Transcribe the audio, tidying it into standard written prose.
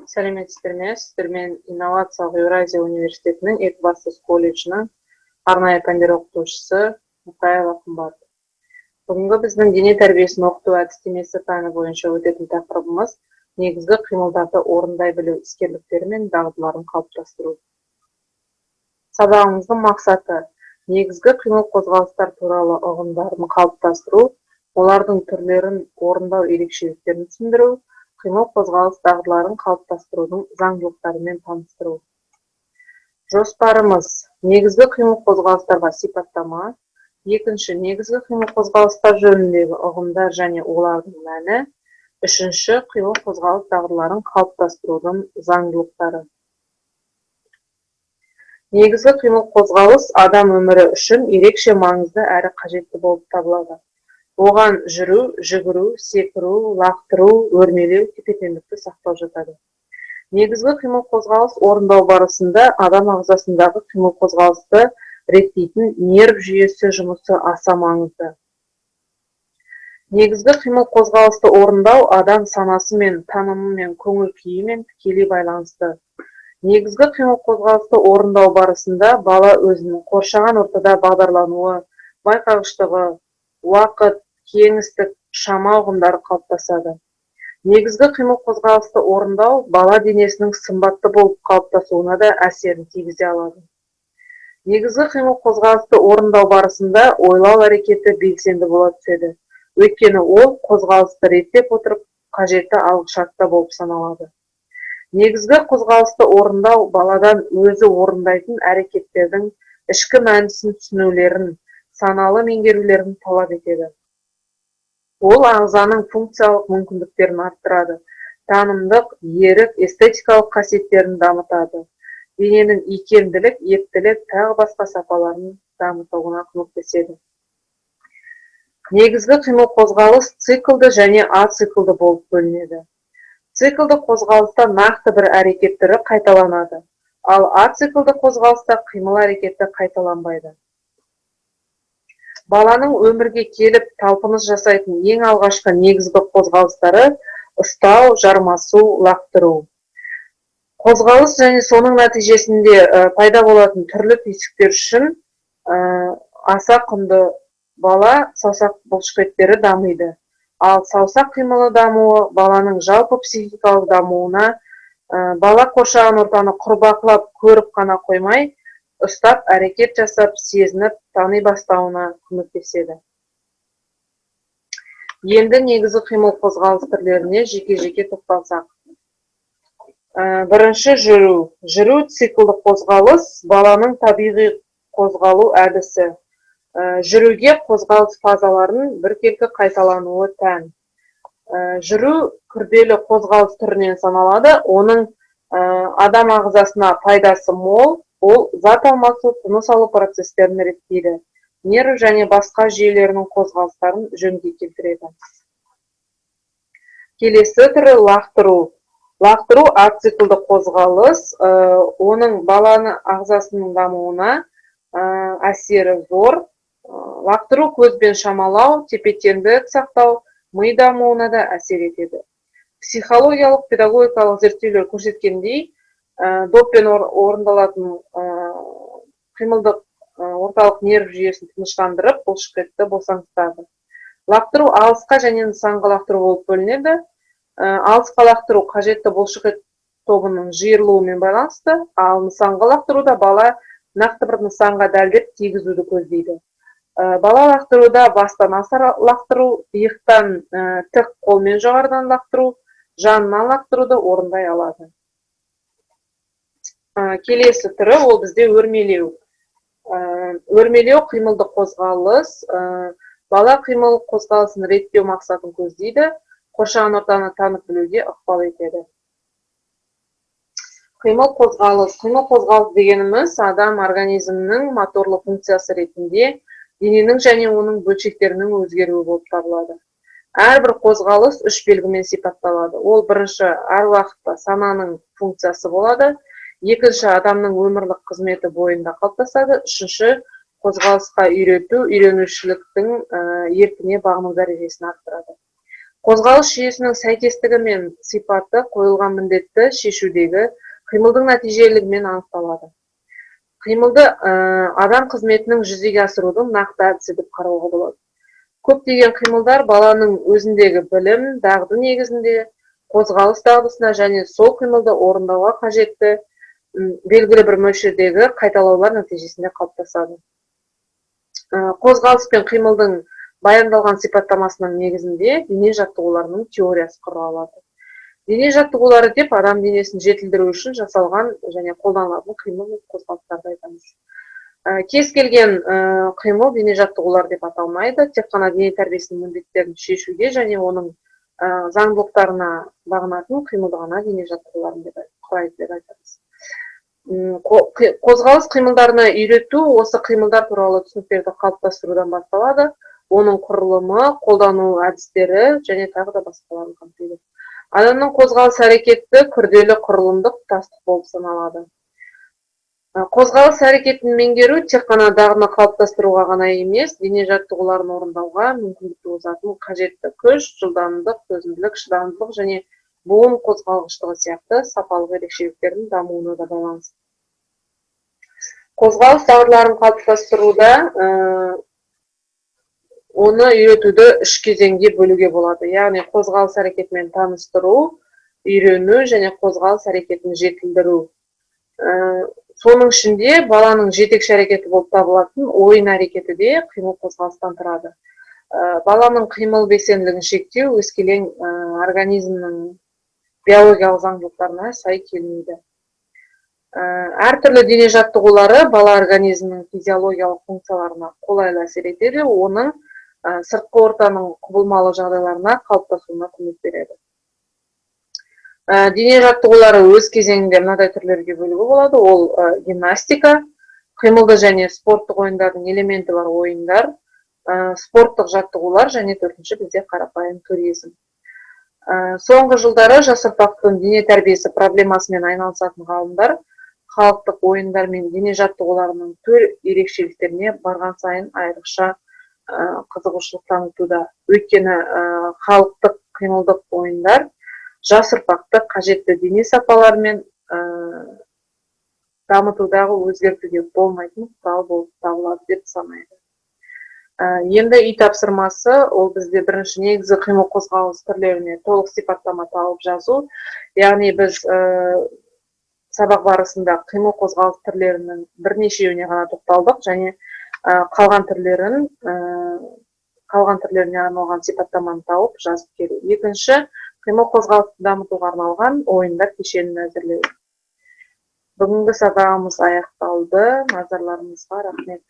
Сәлеметсіздер ме? Сіздермен инновациялық Еуразия университетінің Екібастұз колледжінің арнайы пәндер оқытушысы Мұқаева қымбат. Бүгінгі біздің дене тәрбиесін оқыту әдістемесі пәні бойынша өтетін тақырыбымыз негізгі қимылдарды орындай білу іскерліктері мен дағдыларын қалыптастыру. Сабағымыздың мақсаты негізгі қимыл қозғалыстар туралы ұғымдарын қалыптастыру, олардың түрлерін орындау ерекшеліктерін түсіндіру, қимыл қозғалыс дағдыларын қалыптастырудың заңдылықтарымен таныстыру. Жоспарымыз: негізгі қимыл қозғалыстарға сипаттама, екінші негізгі қимыл қозғалыстар жөніндегі ұғымдар және олардың мәні, үшінші қимыл қозғалыс дағдыларын қалыптастырудың заңдылықтары. Негізгі қимыл қозғалыс адам өмірі үшін ерекше маңызды әрі қажетті болып табылады. Оған жүру, жүгіру, секіру, лақтыру, өрмелеу, тепе-теңдікті сақтау жатады. Негізгі қимыл қозғалыс орындау барысында адам ағзасындағы қимыл қозғалысты реттейтін нерв жүйесі жұмысы аса маңызды. Негізгі қимыл қозғалысты орындау адам санасымен, танымымен, көңіл күйімен тікелей байланысты. Негізгі қимыл қозғалысты орындау барысында бала өзінің қоршаған ортада бағдарлануы, байқағыштығы, уақыт, кеңістік, шама ұғымдары қалыптасады. Негізгі қимыл қозғалысты орындау бала денесінің сымбатты болып қалыптасуына да әсерін тигізе алады. Негізгі қимыл қозғалысты орындау барысында ойлау әрекеті белсенді бола түседі. Өйткені ол қозғалысты реттеп отырып, қажетті алғышартта болып саналады. Негізгі қозғалысты орындау баладан өзі орындайтын әрекеттердің ішкі мәнісін түсінулерін, саналы меңгерулерін талап етеді. Ол ағзаның функциялық мүмкіндіктерін арттырады, танымдық, ерік, эстетикалық қасиеттерін дамытады, дененің икемділік, ептілік, тағы басқа сапаларын дамытуына көмектеседі. Негізгі қимыл қозғалыс циклды және ациклды болып бөлінеді. Циклды қозғалыста нақты бір әрекет түрі қайталанады, ал ациклды қозғалыста қимыл әрекеті қайталанбайды. Баланың өмірге келіп талпыныс жасайтын ең алғашқы негізгі қозғалыстары ұстау, жармасу, лақтыру. Қозғалыс және соның нәтижесінде пайда болатын түрлі түйсіктер үшін аса құнды. Бала саусақ бұлшықеттері дамиды, ал саусақ қимылы дамуы баланың жалпы психикалық дамуына, бала қоршаған ортаны құр бақылап, көріп қана қоймай, ұстап, әрекет жасап, сезініп, тани бастауына көмектеседі. Енді негізгі қимыл қозғалыс түрлеріне жеке-жеке тоқталсақ. Бірінші жүру. Жүру циклді қозғалыс, баланың табиғи қозғалу әдісі. Жүруге қозғалыс фазаларын біркелкі қайталануы тән. Жүру күрделі қозғалыс түрінен саналады, оның адам ағзасына пайдасы мол. Ол зат алмасу, тыныс алу процестерін реттейді, нерв және басқа жүйелерінің қозғалыстарын жөнге келтіреді. Келесі түрі лақтыру. Лақтыру ациклді қозғалыс, оның баланы ағзасының дамуына әсері зор. Лақтыру көзбен шамалау, тепе-теңдік сақтау, ми дамуына да әсер етеді. Психологиялық, педагогикалық зерттеулер көрсеткендей, доппен орындалатын қимылдық орталық нерв жүйесін тыныштандырып, бұлшықетті босаңсытады. Лақтыру алысқа және нысанға лақтыру болып бөлінеді. Алысқа лақтыру қажетті бұлшықет тобының жиырылуымен байланысты, ал нысанға лақтыруда бала нақты бір нысанға дәлдеп тигізуді көздейді. Бала лақтыруда бастан аса лақтыру, иықтан тік қолмен жоғарыдан лақтыру, жанынан лақтыруды орындай алады. Келесі түрі ол бізде өрмелеу. Өрмелеу қимылды қозғалыс, бала қимыл қозғалысын реттеу мақсатын көздейді, қоршаған ортаны танып білуге ықпал етеді. Қимыл қозғалыс. Қимыл қозғалыс дегеніміз адам организмінің моторлы функциясы ретінде дененің және оның бөлшектерінің өзгеруі болып табылады. Әрбір қозғалыс үш белгімен сипатталады. Ол бірінші әр уақытта сананың функциясы болады. Екінші адамның өмірлік қызметі бойында қалыптасады. Үшінші қозғалысқа үйрету, үйренушіліктің еркіне бағыну дәрежесін арттырады. Қозғалыс жүйесінің сәйкестігі мен сипаты қойылған міндетті шешудегі қимылдың нәтижелілігімен анықталады. Қимылды адам қызметінің жүзеге асырудың нақты әдісі деп қарауға болады. Көптеген қимылдар баланың өзіндегі білім, дағды негізінде қозғалыс дағдысына және сол қимылды орындауға қажетті белгілі бір мөлшердегі қайталаулар нәтижесінде қалыптасады. Қозғалыс пен қимылдың баяндалған сипаттамасының негізінде дене жаттығуларының теориясы құралады. Дене жаттығулары деп адам денесін жетілдіру үшін жасалған және қолданылатын қимыл мен қозғалыстарды айтамыз. Кез келген қимыл дене жаттығулар деп аталмайды, тек қана дене тәрбиесінің міндеттерін шешуге және оның заңдылықтарына бағынатын қимылды ғана дене жаттығуларын деп құрайды деп айтамыз. Қозғалыс қимылдарына үйрету осы қимылдар туралы түсініктерді қалыптастырудан басталады. Оның құрылымы, қолдану әдістері және тағы да басқаларын қамтиды. Адамның қозғалыс әрекеті күрделі құрылымдық тұтастық болып саналады. Қозғалыс әрекетін меңгеру тек қана дағдыны қалыптастыруға ғана емес, дене жаттығуларын орындауға мүмкіндік туғызатын қажетті күш, жылдамдық, төзімділік, шыдамдылық және буын қозғалғыштығы сияқты сапалық ерекшеліктердің дамуына да байланысты. Қозғалыс дағдыларын қалыптастыруда оны үйретуді үш кезеңге бөлуге болады. Яғни қозғалыс әрекетімен таныстыру, үйрену және қозғалыс әрекетін жетілдіру. Соның ішінде баланың жетекші әрекеті болып табылатын ойын әрекеті де қимыл қозғалыстан тұрады. Баланың қимыл белсенділігін шектеу өскелең организмнің биологиялық заңдылықтарына сай келмейді. Әртүрлі дене жаттығулары бала организмнің физиологиялық функцияларына қолайлы әсер етеді, оның сыртқы ортаның құбылмалы жағдайларына қалыптасуына көмек береді. Дене жаттығулары өз кезеңінде мынадай түрлерге бөлуге болады. Ол гимнастика, қимылды және спорттық ойындардың элементі бар ойындар, спорттық жаттығулар және төртінші бізде қарапайым туризм. Соңғы жылдары жас ұрпақтың дене тәрбиесі проблемасымен айналысатын ғалымдар халықтық ойындар мен дене жаттығуларының төл ерекшеліктеріне барған сайын айрықша қызығушылық танытуда. Өйткені халықтық қимылдық ойындар жас ұрпақты қажетті дене сапаларымен дамытудағы өзгертуге болмайтын құрал болып табылады деп санайды. Енді үй тапсырмасы ол бізде бірінші негізгі қимыл қозғалыс түрлеріне толық сипаттама тауып жазу. Яғни біз сабақ барысында қимыл қозғалыс түрлерінің бірнешеуіне ғана тоқталдық және қалған түрлеріне арналған сипаттаманы тауып жазып келу. Екінші, қимыл қозғалысты дамытуға арналған ойындар кешенін әзірлеу. Бүгінгі сабағымыз аяқталды. Назарларыңызға рахмет.